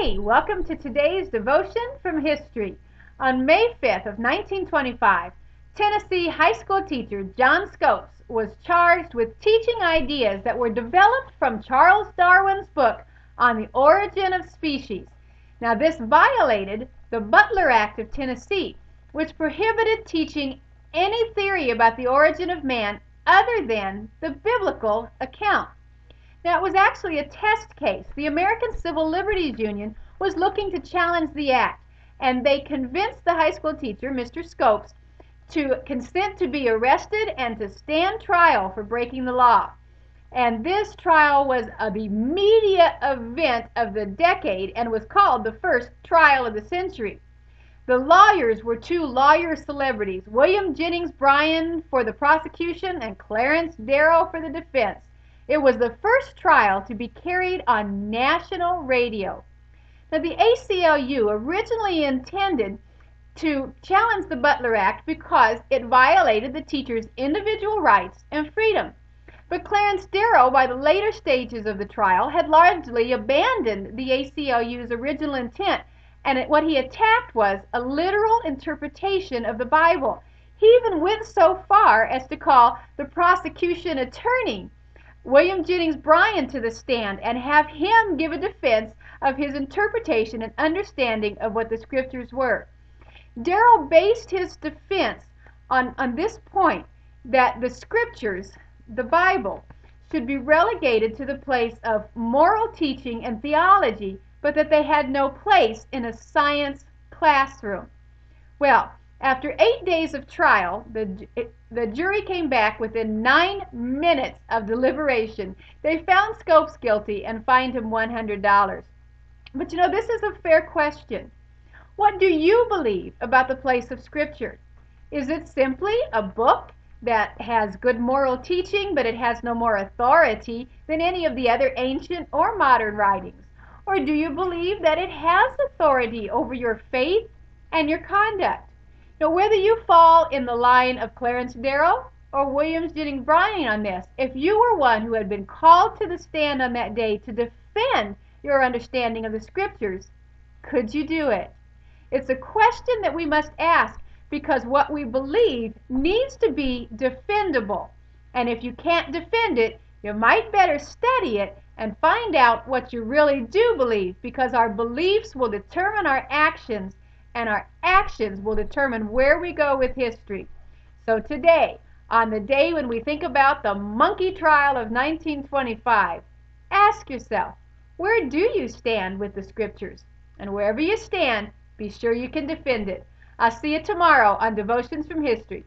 Hey, welcome to today's devotion from history. On May 5th of 1925, Tennessee high school teacher John Scopes was charged with teaching ideas that were developed from Charles Darwin's book on the origin of species. Now, this violated the Butler Act of Tennessee, which prohibited teaching any theory about the origin of man other than the biblical account. Now, it was actually a test case. The American Civil Liberties Union was looking to challenge the act, and they convinced the high school teacher, Mr. Scopes, to consent to be arrested and to stand trial for breaking the law. And this trial was the media event of the decade and was called the first trial of the century. The lawyers were two lawyer celebrities, William Jennings Bryan for the prosecution and Clarence Darrow for the defense. It was the first trial to be carried on national radio. Now, the ACLU originally intended to challenge the Butler Act because it violated the teacher's individual rights and freedom. But Clarence Darrow, by the later stages of the trial, had largely abandoned the ACLU's original intent, and what he attacked was a literal interpretation of the Bible. He even went so far as to call the prosecution attorney, William Jennings Bryan, to the stand and have him give a defense of his interpretation and understanding of what the scriptures were. Darrow based his defense on this point, that the scriptures, the Bible, should be relegated to the place of moral teaching and theology, but that they had no place in a science classroom. Well, after 8 days of trial, the jury came back within 9 minutes of deliberation. They found Scopes guilty and fined him $100. But this is a fair question. What do you believe about the place of Scripture? Is it simply a book that has good moral teaching, but it has no more authority than any of the other ancient or modern writings? Or do you believe that it has authority over your faith and your conduct? Now, whether you fall in the line of Clarence Darrow or William Jennings Bryan on this, if you were one who had been called to the stand on that day to defend your understanding of the scriptures, could you do it? It's a question that we must ask, because what we believe needs to be defendable. And if you can't defend it, you might better study it and find out what you really do believe, because our beliefs will determine our actions, and our actions will determine where we go with history. So today, on the day when we think about the monkey trial of 1925, ask yourself, where do you stand with the scriptures? And wherever you stand, be sure you can defend it. I'll see you tomorrow on Devotions from History.